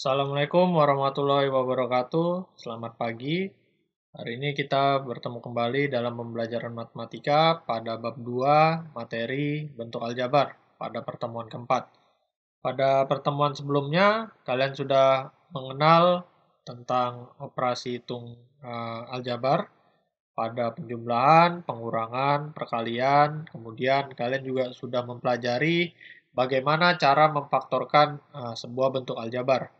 Assalamualaikum warahmatullahi wabarakatuh. Selamat pagi. Hari ini kita bertemu kembali dalam pembelajaran matematika pada bab 2 materi bentuk aljabar pada pertemuan keempat. Pada pertemuan sebelumnya, kalian sudah mengenal tentang operasi hitung aljabar pada penjumlahan, pengurangan, perkalian. Kemudian kalian juga sudah mempelajari bagaimana cara memfaktorkan sebuah bentuk aljabar.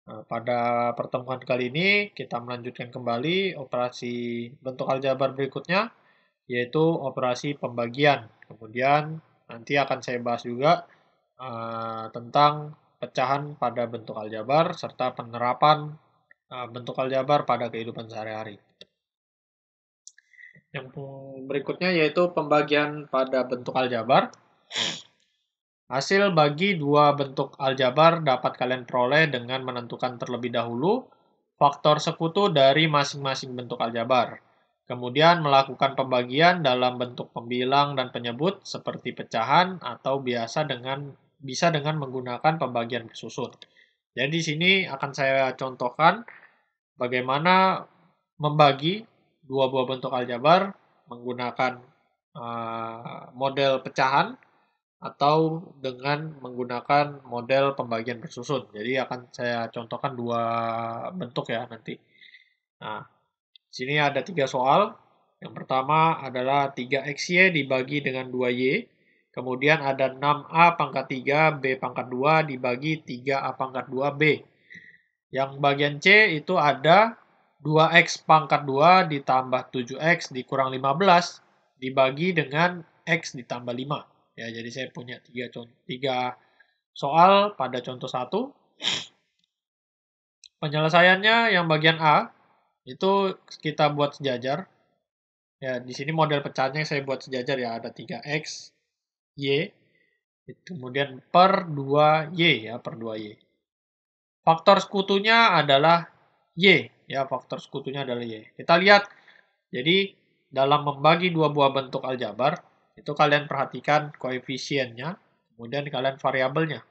Nah, pada pertemuan kali ini kita melanjutkan kembali operasi bentuk aljabar berikutnya, yaitu operasi pembagian. Kemudian nanti akan saya bahas juga tentang pecahan pada bentuk aljabar serta penerapan bentuk aljabar pada kehidupan sehari-hari. Yang berikutnya yaitu pembagian pada bentuk aljabar. Hasil bagi dua bentuk aljabar dapat kalian peroleh dengan menentukan terlebih dahulu faktor sekutu dari masing-masing bentuk aljabar. Kemudian melakukan pembagian dalam bentuk pembilang dan penyebut seperti pecahan atau bisa dengan menggunakan pembagian bersusun. Jadi di sini akan saya contohkan bagaimana membagi dua buah bentuk aljabar menggunakan model pecahan atau dengan menggunakan model pembagian bersusun. Jadi akan saya contohkan dua bentuk ya nanti. Nah, sini ada 3 soal. Yang pertama adalah 3xy dibagi dengan 2y. Kemudian ada 6a pangkat 3 b pangkat 2 dibagi 3a pangkat 2 b. Yang bagian C itu ada 2x pangkat 2 ditambah 7x dikurang 15 dibagi dengan x ditambah 5. Ya, jadi saya punya 3 soal pada contoh 1. Penyelesaiannya yang bagian A itu kita buat sejajar. Ya, di sini model pecahannya saya buat sejajar ya, ada 3x y kemudian per 2y ya, per 2y. Faktor sekutunya adalah y ya, faktor sekutunya adalah y. Kita lihat. Jadi dalam membagi dua buah bentuk aljabar, itu kalian perhatikan koefisiennya, kemudian kalian variabelnya.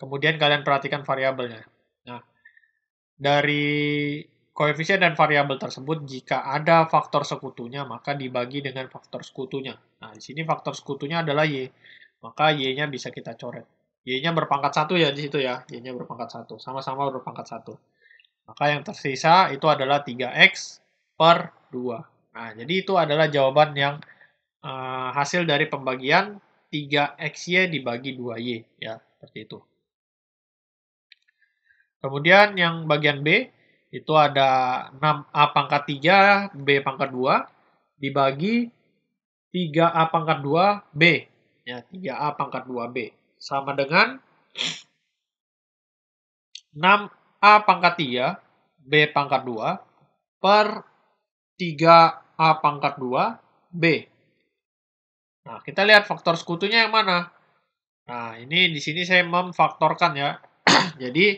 Kemudian kalian perhatikan variabelnya. Nah, dari koefisien dan variabel tersebut, jika ada faktor sekutunya, maka dibagi dengan faktor sekutunya. Nah, di sini faktor sekutunya adalah y, maka y-nya bisa kita coret. Y-nya berpangkat 1 ya di situ ya, y-nya berpangkat 1, sama-sama berpangkat 1. Maka yang tersisa itu adalah 3x per 2. Nah, jadi itu adalah jawaban yang hasil dari pembagian 3xy dibagi 2y ya, seperti itu. Kemudian yang bagian B itu ada 6a pangkat 3 b pangkat 2 dibagi 3a pangkat 2 b. Ya, 3a pangkat 2 b sama dengan 6a pangkat 3 b pangkat 2 per 3a pangkat 2 b. Nah, kita lihat faktor sekutunya yang mana. Nah, ini di sini saya memfaktorkan ya. Jadi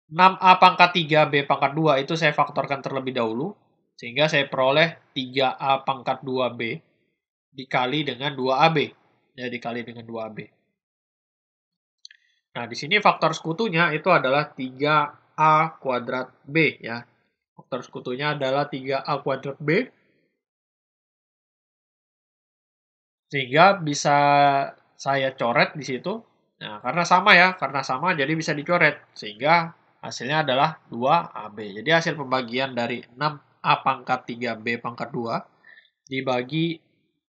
6a pangkat 3 b pangkat 2 itu saya faktorkan terlebih dahulu. Sehingga saya peroleh 3a pangkat 2b dikali dengan 2ab. Ya, dikali dengan 2ab. Nah, di sini faktor sekutunya itu adalah 3a kuadrat b ya. Faktor sekutunya adalah 3a kuadrat b. Sehingga bisa saya coret di situ. Nah, karena sama jadi bisa dicoret. Sehingga hasilnya adalah 2AB. Jadi hasil pembagian dari 6A pangkat 3B pangkat 2 dibagi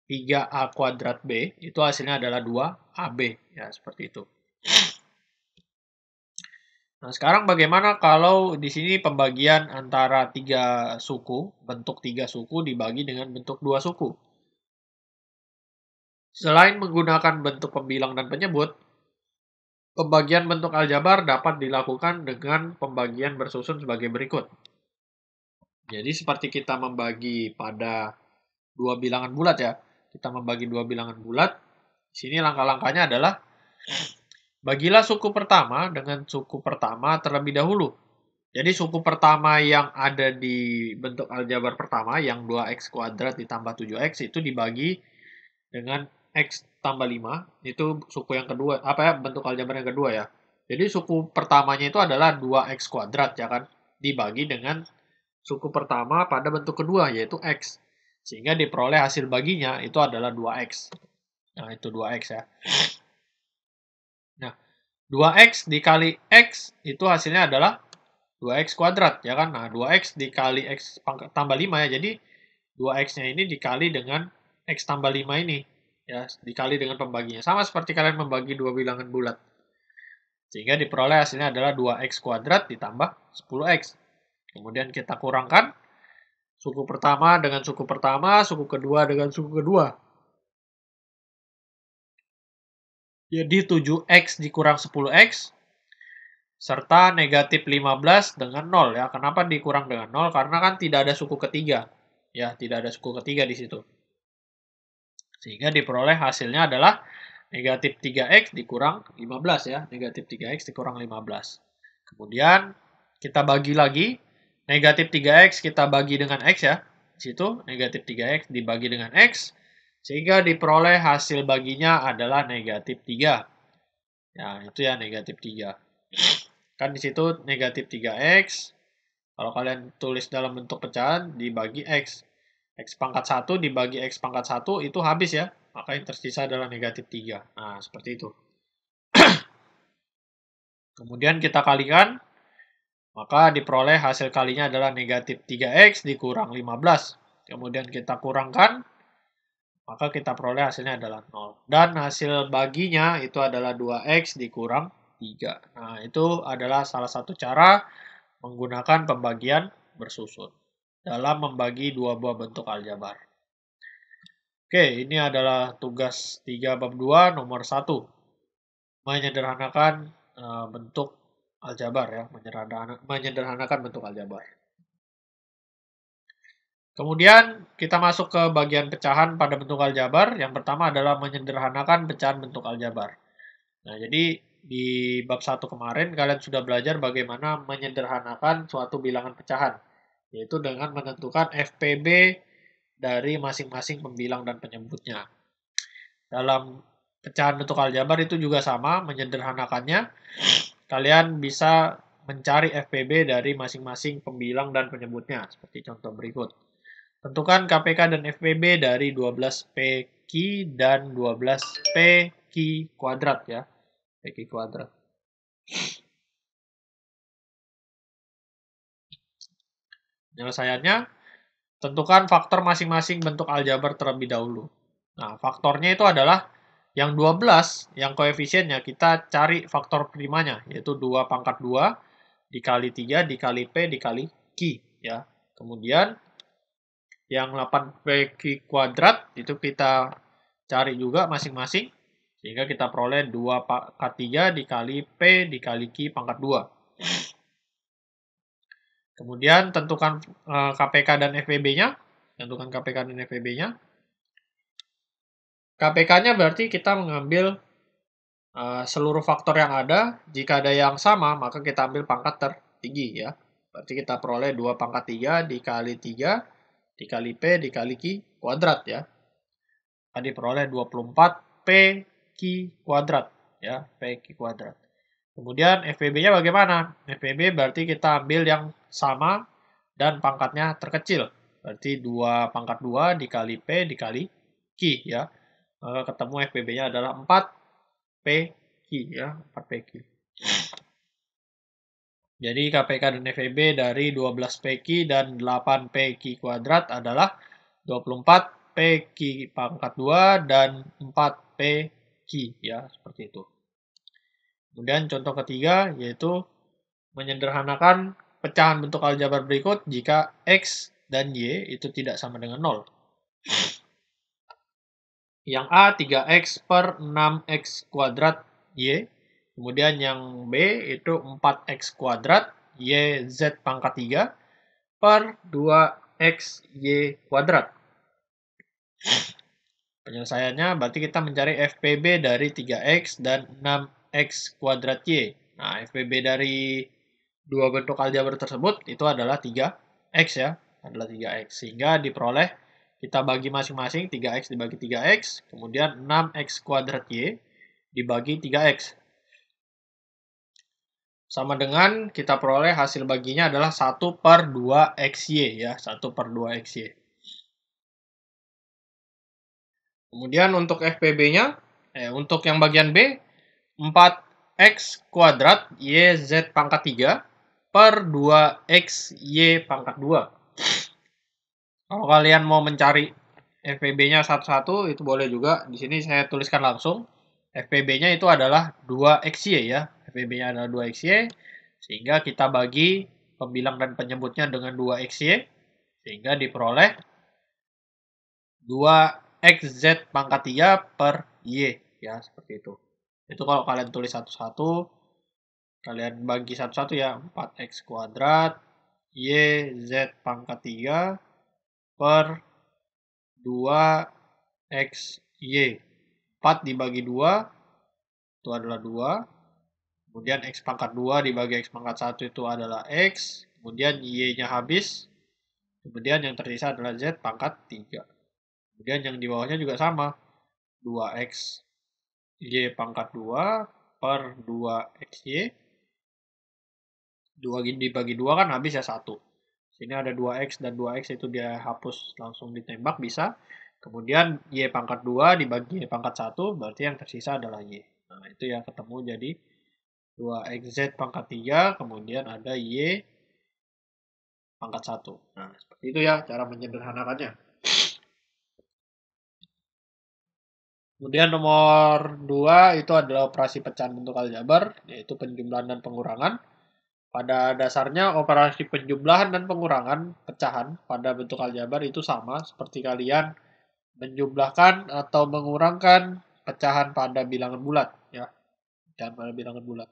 3A kuadrat B, itu hasilnya adalah 2AB. Ya, seperti itu. Nah, sekarang bagaimana kalau di sini pembagian antara 3 suku, bentuk 3 suku dibagi dengan bentuk 2 suku? Selain menggunakan bentuk pembilang dan penyebut, pembagian bentuk aljabar dapat dilakukan dengan pembagian bersusun sebagai berikut. Jadi seperti kita membagi pada dua bilangan bulat ya. Kita membagi dua bilangan bulat. Di sini langkah-langkahnya adalah bagilah suku pertama dengan suku pertama terlebih dahulu. Jadi suku pertama yang ada di bentuk aljabar pertama yang 2x kuadrat ditambah 7x itu dibagi dengan x tambah 5, itu suku yang kedua, bentuk aljabar yang kedua ya. Jadi suku pertamanya itu adalah 2x kuadrat ya kan, dibagi dengan suku pertama pada bentuk kedua, yaitu x. Sehingga diperoleh hasil baginya itu adalah 2x. Nah, itu 2x ya. Nah, 2x dikali x itu hasilnya adalah 2x kuadrat ya kan. Nah, 2x dikali x tambah 5 ya. Jadi 2x-nya ini dikali dengan x tambah 5 ini. Ya, dikali dengan pembaginya. Sama seperti kalian membagi dua bilangan bulat. Sehingga diperoleh hasilnya adalah 2x kuadrat ditambah 10x. Kemudian kita kurangkan suku pertama dengan suku pertama, suku kedua dengan suku kedua. Jadi 7x dikurang 10x, serta negatif 15 dengan 0 ya. Kenapa dikurang dengan 0? Karena kan tidak ada suku ketiga. Ya, tidak ada suku ketiga di situ. Sehingga diperoleh hasilnya adalah negatif 3x dikurang 15 ya. Negatif 3x dikurang 15. Kemudian kita bagi lagi. Negatif 3x kita bagi dengan x ya. Di situ negatif 3x dibagi dengan x. Sehingga diperoleh hasil baginya adalah negatif 3. Ya, itu ya negatif 3. Kan di situ negatif 3x. Kalau kalian tulis dalam bentuk pecahan dibagi x. X pangkat 1 dibagi X pangkat 1 itu habis ya. Maka yang tersisa adalah negatif 3. Nah, seperti itu. Kemudian kita kalikan. Maka diperoleh hasil kalinya adalah negatif 3X dikurang 15. Kemudian kita kurangkan. Maka kita peroleh hasilnya adalah 0. Dan hasil baginya itu adalah 2X dikurang 3. Nah, itu adalah salah satu cara menggunakan pembagian bersusun dalam membagi dua buah bentuk aljabar. Oke, ini adalah tugas 3 bab 2 nomor 1. Menyederhanakan bentuk aljabar ya, menyederhanakan bentuk aljabar. Kemudian kita masuk ke bagian pecahan pada bentuk aljabar. Yang pertama adalah menyederhanakan pecahan bentuk aljabar. Nah, jadi di bab 1 kemarin kalian sudah belajar bagaimana menyederhanakan suatu bilangan pecahan, yaitu dengan menentukan FPB dari masing-masing pembilang dan penyebutnya. Dalam pecahan bentuk aljabar itu juga sama, menyederhanakannya. Kalian bisa mencari FPB dari masing-masing pembilang dan penyebutnya, seperti contoh berikut. Tentukan KPK dan FPB dari 12PQ dan 12PQ kuadrat ya. PQ kuadrat. Penyelesaiannya, tentukan faktor masing-masing bentuk aljabar terlebih dahulu. Nah, faktornya itu adalah yang 12, yang koefisiennya, kita cari faktor primanya, yaitu 2 pangkat 2 dikali 3 dikali P dikali Q. Ya. Kemudian, yang 8PQ kuadrat, itu kita cari juga masing-masing, sehingga kita peroleh 2 pangkat 3 dikali P dikali Q pangkat 2. Kemudian tentukan KPK dan FPB-nya. Tentukan KPK dan FPB-nya. KPK-nya berarti kita mengambil seluruh faktor yang ada. Jika ada yang sama, maka kita ambil pangkat tertinggi ya. Berarti kita peroleh 2 pangkat 3 dikali 3 dikali P dikali Q kuadrat ya. Tadi peroleh 24 PQ kuadrat ya, PQ kuadrat. Kemudian FPB-nya bagaimana? FPB berarti kita ambil yang sama dan pangkatnya terkecil. Berarti 2 pangkat 2 dikali P dikali Q ya. Maka ketemu FPB-nya adalah 4PQ ya, 4PQ. Jadi KPK dan FPB dari 12PQ dan 8PQ kuadrat adalah 24PQ pangkat 2 dan 4PQ ya, seperti itu. Kemudian contoh ketiga yaitu menyederhanakan pecahan bentuk aljabar berikut jika X dan Y itu tidak sama dengan 0. Yang A 3X per 6X kuadrat Y. Kemudian yang B itu 4X kuadrat YZ pangkat 3 per 2XY kuadrat. Penyelesaiannya berarti kita mencari FPB dari 3X dan 6X kuadrat Y. Nah, FPB dari dua bentuk aljabar tersebut itu adalah 3X ya, adalah 3X. Sehingga diperoleh kita bagi masing-masing 3x dibagi 3x, kemudian 6x kuadrat y dibagi 3x. Sama dengan kita peroleh hasil baginya adalah 1/2xy ya, 1/2xy. Kemudian untuk FPB-nya, untuk yang bagian B, 4x kuadrat YZ pangkat 3 per 2xY pangkat 2. Kalau kalian mau mencari FPB-nya satu-satu, itu boleh juga. Di sini saya tuliskan langsung. FPB-nya itu adalah 2xy ya. FPB-nya adalah 2xy, sehingga kita bagi pembilang dan penyebutnya dengan 2xy, sehingga diperoleh 2xz pangkat 3 per y ya, seperti itu. Itu kalau kalian tulis satu-satu, kalian bagi satu-satu ya, 4x kuadrat yz pangkat 3 per 2xy. 4 dibagi 2 itu adalah 2. Kemudian x pangkat 2 dibagi x pangkat 1 itu adalah x. Kemudian y-nya habis. Kemudian yang tersisa adalah z pangkat 3. Kemudian yang di bawahnya juga sama. 2x y pangkat 2 per 2xy. 2 dibagi 2 kan habis ya 1. Sini ada 2x dan 2x itu dia hapus langsung ditembak bisa. Kemudian y pangkat 2 dibagi y pangkat 1 berarti yang tersisa adalah y. Nah itu yang ketemu jadi 2xz pangkat 3 kemudian ada y pangkat 1. Nah seperti itu ya cara menyederhanakannya. Kemudian nomor 2 itu adalah operasi pecahan bentuk aljabar, yaitu penjumlahan dan pengurangan. Pada dasarnya operasi penjumlahan dan pengurangan pecahan pada bentuk aljabar itu sama seperti kalian menjumlahkan atau mengurangkan pecahan pada bilangan bulat ya. Pecahan pada bilangan bulat.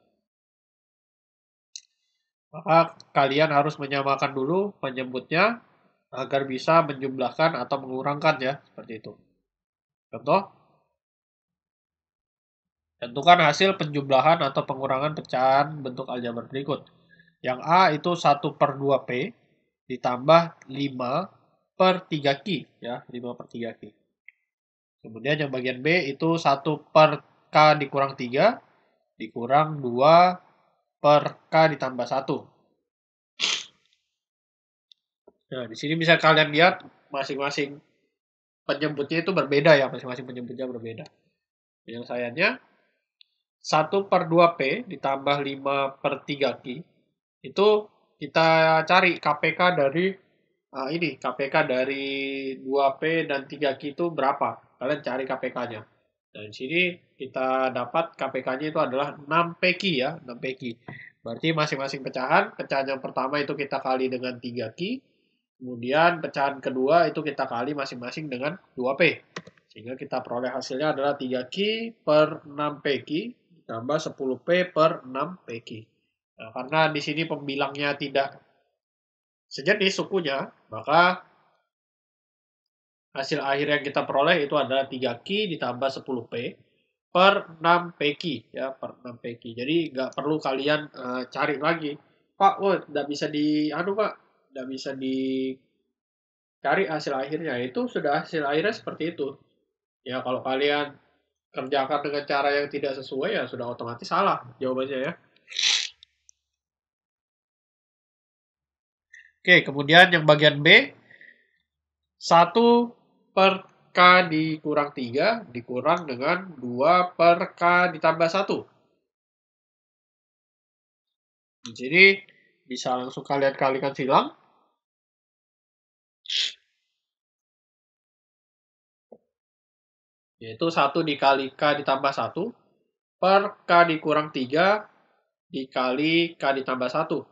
Maka kalian harus menyamakan dulu penyebutnya agar bisa menjumlahkan atau mengurangkan ya, seperti itu. Contoh, tentukan hasil penjumlahan atau pengurangan pecahan bentuk aljabar berikut. Yang A itu 1/2P ditambah 5/3Q ya, 5/3Q. Kemudian yang bagian B itu 1/K dikurang 3 dikurang 2/K ditambah 1. Nah, di sini bisa kalian lihat masing-masing penyebutnya itu berbeda ya, masing-masing penyebutnya berbeda. Penyelesaiannya 1/2P ditambah 5/3Q itu kita cari KPK dari KPK dari 2P dan 3Q itu berapa? Kalian cari KPK-nya. Dan di sini kita dapat KPK-nya itu adalah 6PQ ya, 6PQ. Berarti masing-masing pecahan yang pertama itu kita kali dengan 3Q, kemudian pecahan kedua itu kita kali masing-masing dengan 2P. Sehingga kita peroleh hasilnya adalah 3Q per 6PQ ditambah 10P per 6PQ. Nah, karena di sini pembilangnya tidak sejenis sukunya, maka hasil akhir yang kita peroleh itu adalah 3Q ditambah 10P per 6PQ ya, per 6PQ. Jadi nggak perlu kalian cari lagi. Pak, nggak bisa nggak bisa dicari hasil akhirnya. Itu sudah hasil akhirnya seperti itu. Ya, kalau kalian kerjakan dengan cara yang tidak sesuai ya sudah otomatis salah jawabannya ya. Oke, kemudian yang bagian B 1/K dikurang 3 dikurang dengan 2/K ditambah 1. Jadi bisa langsung kalian kalikan silang. Yaitu 1 dikali K ditambah 1 per K dikurang 3 dikali K ditambah 1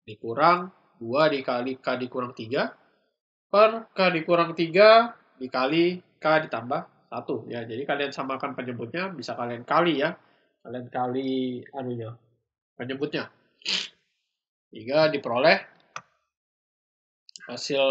dikurang 2 dikali K dikurang 3 per K dikurang 3 dikali K ditambah 1 ya. Jadi kalian samakan penyebutnya, bisa kalian kali ya. Kalian kali penyebutnya. Hingga diperoleh hasil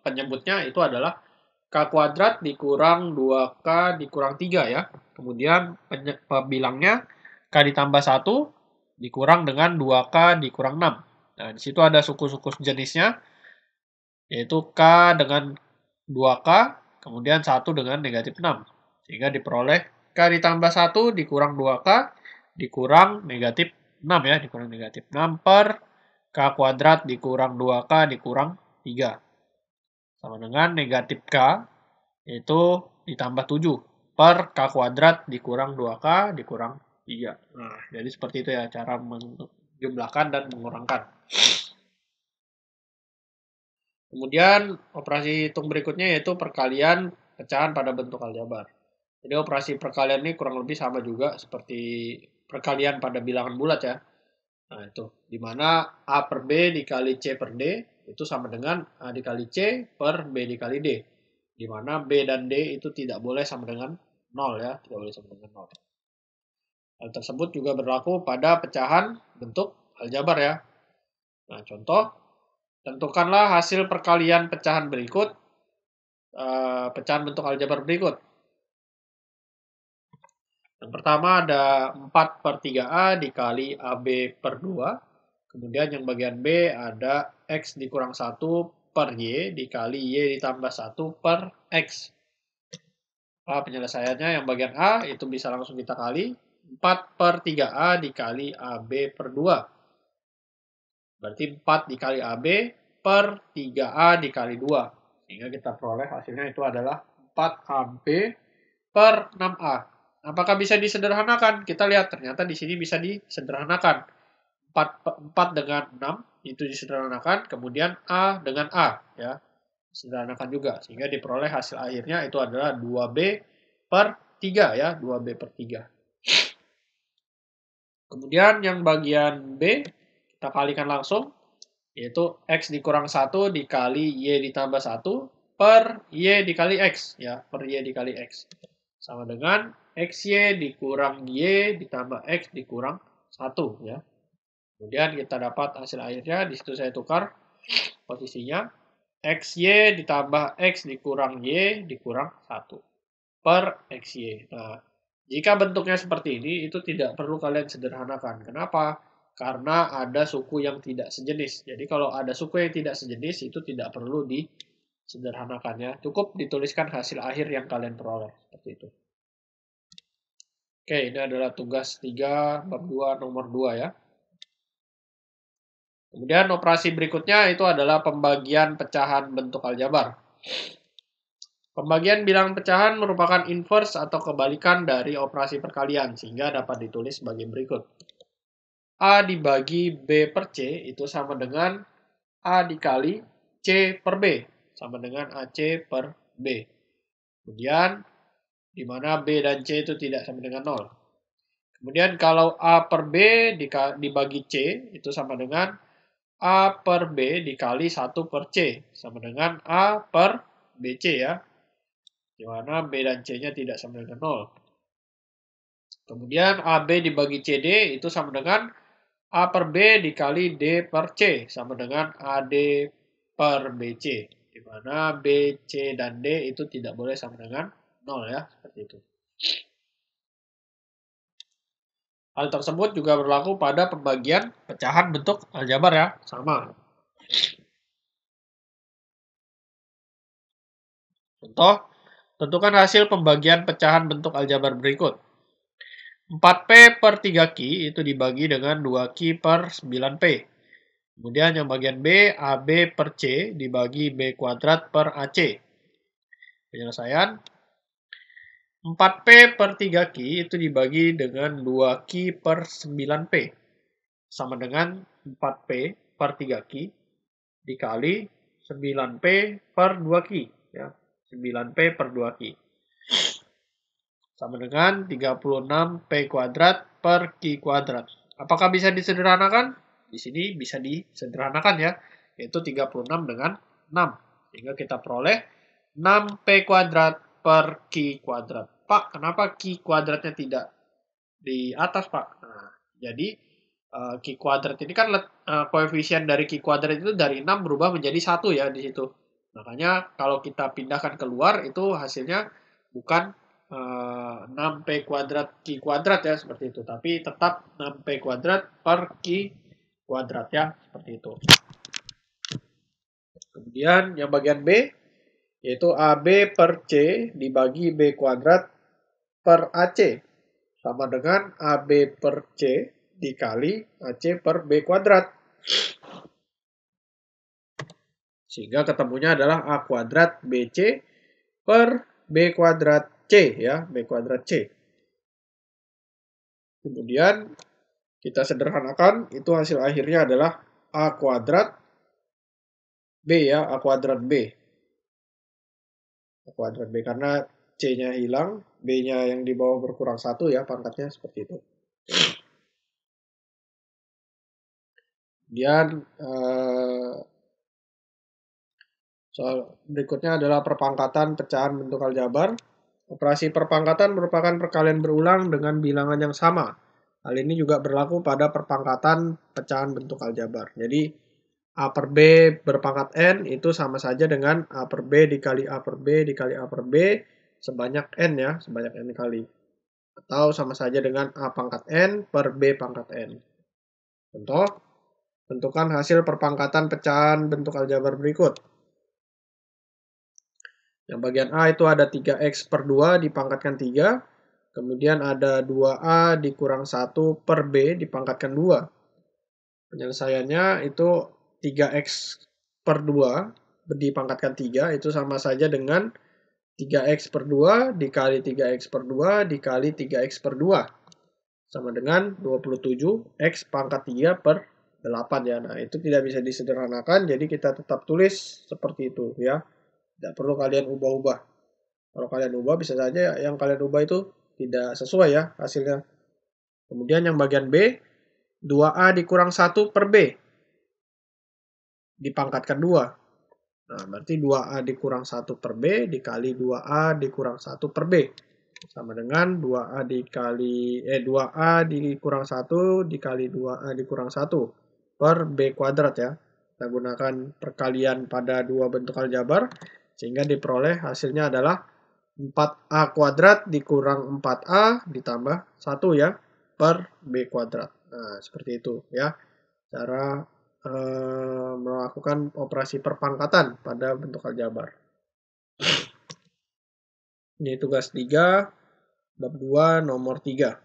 penyebutnya itu adalah K kuadrat dikurang 2K dikurang 3 ya. Kemudian pembilangnya K ditambah 1 dikurang dengan 2K dikurang 6. Nah, di situ ada suku-suku jenisnya, yaitu K dengan 2K, kemudian 1 dengan negatif 6. Sehingga diperoleh K ditambah 1 dikurang 2K dikurang negatif 6 ya, dikurang negatif 6 per K kuadrat dikurang 2K dikurang 3. Sama dengan negatif K, yaitu ditambah 7 per K kuadrat dikurang 2K dikurang 3. Nah, jadi seperti itu ya cara menjumlahkan dan mengurangkan. Kemudian operasi hitung berikutnya yaitu perkalian pecahan pada bentuk aljabar. Jadi operasi perkalian ini kurang lebih sama juga seperti perkalian pada bilangan bulat ya. Nah itu, dimana A per B dikali C per D itu sama dengan A dikali C per B dikali D. Dimana B dan D itu tidak boleh sama dengan 0 ya, tidak boleh sama dengan 0. Hal tersebut juga berlaku pada pecahan bentuk aljabar ya. Nah contoh, tentukanlah hasil perkalian pecahan berikut, pecahan bentuk aljabar berikut. Yang pertama ada 4 per 3A dikali AB per 2. Kemudian yang bagian B ada X dikurang 1 per Y dikali Y ditambah 1 per X. Penyelesaiannya yang bagian A itu bisa langsung kita kali. 4 per 3A dikali AB per 2. Berarti 4 dikali AB per 3A dikali 2. Sehingga kita peroleh hasilnya itu adalah 4AB per 6A. Apakah bisa disederhanakan? Kita lihat ternyata di sini bisa disederhanakan. 4 dengan 6 itu disederhanakan, kemudian A dengan A ya. Disederhanakan juga sehingga diperoleh hasil akhirnya itu adalah 2B per 3 ya, 2B per 3. Kemudian yang bagian B kita kalikan langsung yaitu X dikurang 1 dikali Y ditambah 1 per Y dikali X ya, per Y dikali X. Sama dengan XY dikurang Y ditambah X dikurang 1 ya. Kemudian kita dapat hasil akhirnya, di situ saya tukar posisinya. XY ditambah X dikurang Y dikurang 1 per XY. Nah, jika bentuknya seperti ini, itu tidak perlu kalian sederhanakan. Kenapa? Karena ada suku yang tidak sejenis. Jadi kalau ada suku yang tidak sejenis, itu tidak perlu disederhanakannya. Cukup dituliskan hasil akhir yang kalian peroleh. Seperti itu. Oke, ini adalah tugas 3 bab 2 nomor 2 ya. Kemudian operasi berikutnya itu adalah pembagian pecahan bentuk aljabar. Pembagian bilangan pecahan merupakan inverse atau kebalikan dari operasi perkalian, sehingga dapat ditulis sebagai berikut. A dibagi B per C itu sama dengan A dikali C per B, sama dengan AC per B. Kemudian, di mana B dan C itu tidak sama dengan 0. Kemudian kalau A per B dibagi C itu sama dengan A per B dikali 1 per C, sama dengan A per BC ya. Di mana B dan C-nya tidak sama dengan 0. Kemudian AB dibagi CD itu sama dengan A per B dikali D per C, sama dengan AD per BC. Di mana B, C, dan D itu tidak boleh sama dengan 0 ya, seperti itu. Hal tersebut juga berlaku pada pembagian pecahan bentuk aljabar ya, sama. Contoh, tentukan hasil pembagian pecahan bentuk aljabar berikut. 4P per 3Q itu dibagi dengan 2Q per 9P. Kemudian yang bagian B, AB per C dibagi B kuadrat per AC. Penyelesaian, 4P per 3Q itu dibagi dengan 2Q per 9P. Sama dengan 4P per 3Q dikali 9P per 2Q. Ya, 9P per 2Q. Sama dengan 36P kuadrat per Q kuadrat. Apakah bisa disederhanakan? Di sini bisa disederhanakan ya, yaitu 36 dengan 6. Sehingga kita peroleh 6P kuadrat per Q kuadrat. Pak, kenapa Q kuadratnya tidak di atas, Pak? Nah, jadi Q kuadrat ini kan koefisien dari Q kuadrat itu dari 6 berubah menjadi 1 ya di situ. Makanya kalau kita pindahkan keluar itu hasilnya bukan 6P kuadrat Q kuadrat ya, seperti itu. Tapi tetap 6P kuadrat per Q kuadrat ya, seperti itu. Kemudian yang bagian B, yaitu AB per C dibagi B kuadrat per AC, sama dengan AB per C dikali AC per B kuadrat. Sehingga ketemunya adalah A kuadrat BC per B kuadrat C, ya, B kuadrat C. Kemudian kita sederhanakan, itu hasil akhirnya adalah A kuadrat B, ya, A kuadrat B. A kuadrat B, karena C-nya hilang, B-nya yang di bawah berkurang 1, ya, pangkatnya seperti itu. Kemudian soal berikutnya adalah perpangkatan pecahan bentuk aljabar. Operasi perpangkatan merupakan perkalian berulang dengan bilangan yang sama. Hal ini juga berlaku pada perpangkatan pecahan bentuk aljabar. Jadi A per B berpangkat N itu sama saja dengan A per B dikali A per B dikali A per B sebanyak N, ya, sebanyak N kali. Atau sama saja dengan A pangkat N per B pangkat N. Contoh, tentukan hasil perpangkatan pecahan bentuk aljabar berikut. Yang bagian A itu ada 3X per 2 dipangkatkan 3. Kemudian ada 2A dikurang 1 per B dipangkatkan 2. Penyelesaiannya itu 3X per 2 dipangkatkan 3 itu sama saja dengan 3X per 2 dikali 3X per 2 dikali 3X per 2. Sama dengan 27X pangkat 3 per 8, ya. Nah, itu tidak bisa disederhanakan, jadi kita tetap tulis seperti itu, ya. Tidak perlu kalian ubah-ubah. Kalau kalian ubah, bisa saja yang kalian ubah itu tidak sesuai, ya, hasilnya. Kemudian yang bagian B, 2A dikurang 1 per B dipangkatkan 2. Nah, berarti 2A dikurang 1 per B dikali 2A dikurang 1 per B. Sama dengan 2A dikurang 1 dikali 2A dikurang 1 per B kuadrat, ya. Kita gunakan perkalian pada dua bentuk aljabar, sehingga diperoleh hasilnya adalah 4A kuadrat dikurang 4A ditambah 1, ya, per B kuadrat. Nah, seperti itu, ya, cara melakukan operasi perpangkatan pada bentuk aljabar. Ini tugas 3, bab 2, nomor 3.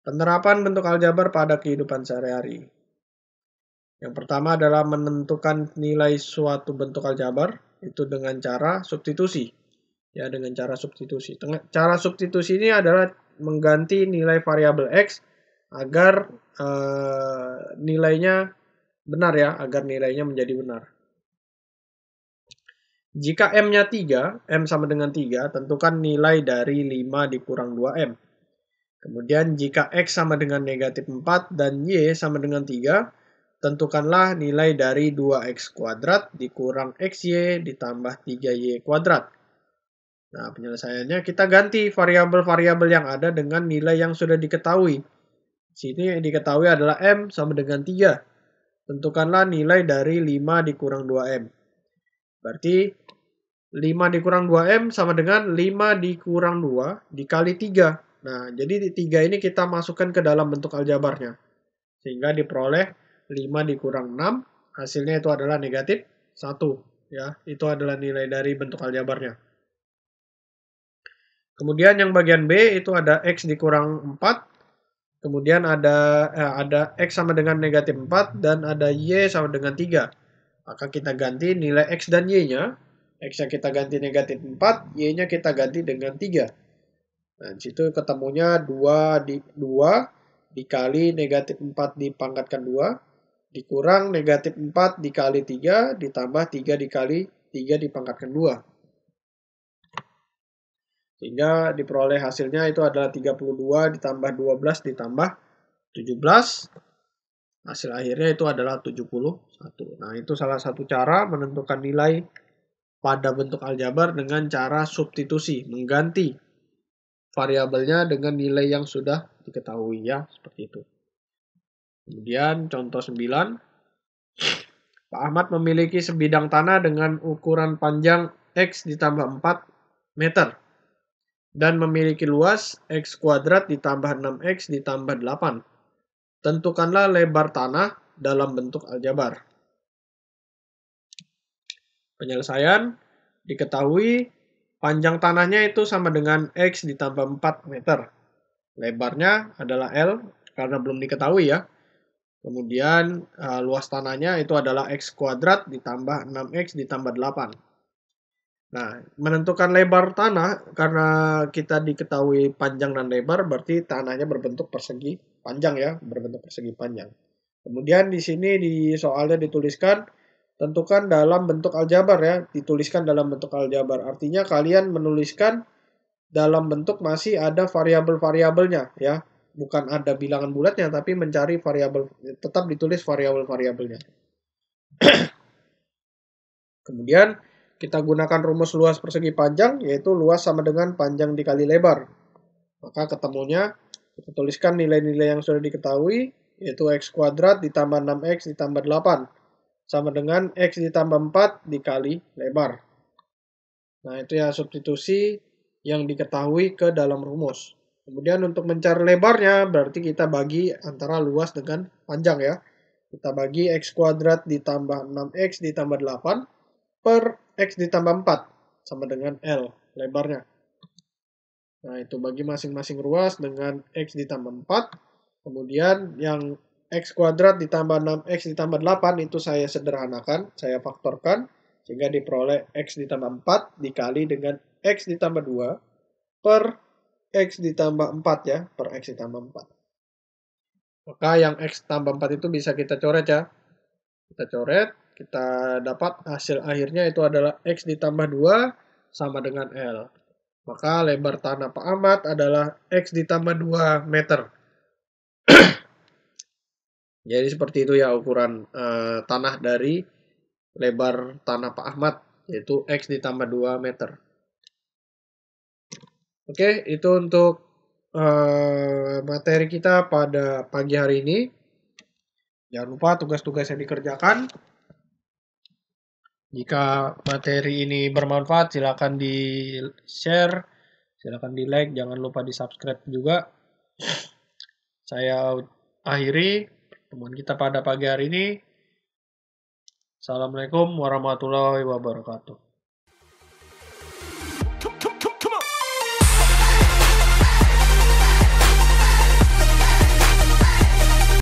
Penerapan bentuk aljabar pada kehidupan sehari-hari. Yang pertama adalah menentukan nilai suatu bentuk aljabar, itu dengan cara substitusi. Ya, dengan cara substitusi. Cara substitusi ini adalah mengganti nilai variabel X agar nilainya benar, ya, agar nilainya menjadi benar. Jika M-nya 3, M sama dengan 3, tentukan nilai dari 5 dikurang 2M. Kemudian jika X sama dengan negatif 4 dan Y sama dengan 3, tentukanlah nilai dari 2X kuadrat dikurang XY ditambah 3Y kuadrat. Nah, penyelesaiannya kita ganti variabel-variabel yang ada dengan nilai yang sudah diketahui. Sini yang diketahui adalah M sama dengan 3. Tentukanlah nilai dari 5 dikurang 2M. Berarti 5 dikurang 2M sama dengan 5 dikurang 2 dikali 3. Nah, jadi 3 ini kita masukkan ke dalam bentuk aljabarnya. Sehingga diperoleh 5 dikurang 6, hasilnya itu adalah negatif 1. Ya, itu adalah nilai dari bentuk aljabarnya. Kemudian yang bagian B itu ada X dikurang 4. Kemudian ada X sama dengan negatif 4 dan ada Y sama dengan 3. Maka kita ganti nilai X dan Y-nya. X-nya kita ganti negatif 4, Y-nya kita ganti dengan 3. Nah, disitu ketemunya 2 dikali negatif 4 dipangkatkan 2, dikurang negatif 4 dikali 3, ditambah 3 dikali 3 dipangkatkan 2. Sehingga diperoleh hasilnya itu adalah 32 ditambah 12 ditambah 17. Hasil akhirnya itu adalah 71. Nah, itu salah satu cara menentukan nilai pada bentuk aljabar dengan cara substitusi, mengganti variabelnya dengan nilai yang sudah diketahui, ya, seperti itu. Kemudian contoh 9. Pak Ahmad memiliki sebidang tanah dengan ukuran panjang X ditambah 4 meter. Dan memiliki luas X kuadrat ditambah 6X ditambah 8. Tentukanlah lebar tanah dalam bentuk aljabar. Penyelesaian, diketahui panjang tanahnya itu sama dengan X ditambah 4 meter. Lebarnya adalah L karena belum diketahui ya. Kemudian luas tanahnya itu adalah X kuadrat ditambah 6X ditambah 8. Nah, menentukan lebar tanah, karena kita diketahui panjang dan lebar, berarti tanahnya berbentuk persegi panjang ya, berbentuk persegi panjang. Kemudian di sini di soalnya dituliskan, tentukan dalam bentuk aljabar ya, dituliskan dalam bentuk aljabar. Artinya kalian menuliskan dalam bentuk masih ada variabel-variabelnya ya, bukan ada bilangan bulatnya, tapi mencari variabel, tetap ditulis variabel-variabelnya. Kemudian kita gunakan rumus luas persegi panjang, yaitu luas sama dengan panjang dikali lebar. Maka ketemunya, kita tuliskan nilai-nilai yang sudah diketahui, yaitu X kuadrat ditambah 6X ditambah 8. Sama dengan X ditambah 4 dikali lebar. Nah, itu ya substitusi yang diketahui ke dalam rumus. Kemudian untuk mencari lebarnya, berarti kita bagi antara luas dengan panjang ya. Kita bagi X kuadrat ditambah 6X ditambah 8 per X ditambah 4 sama dengan L lebarnya. Nah, itu bagi masing-masing ruas dengan X ditambah 4. Kemudian yang X kuadrat ditambah 6X ditambah 8 itu saya sederhanakan, saya faktorkan, sehingga diperoleh X ditambah 4 dikali dengan X ditambah 2 per X ditambah 4 ya, per X ditambah 4. Maka yang X tambah 4 itu bisa kita coret ya. Kita coret, kita dapat hasil akhirnya itu adalah X ditambah 2 sama dengan L. Maka lebar tanah Pak Ahmad adalah X ditambah 2 meter. Jadi seperti itu ya ukuran tanah dari lebar tanah Pak Ahmad, yaitu X ditambah 2 meter. Oke, itu untuk materi kita pada pagi hari ini. Jangan lupa tugas-tugas yang dikerjakan. Jika materi ini bermanfaat, silakan di-share, silakan di-like, jangan lupa di-subscribe juga. Saya akhiri pertemuan kita pada pagi hari ini. Assalamualaikum warahmatullahi wabarakatuh.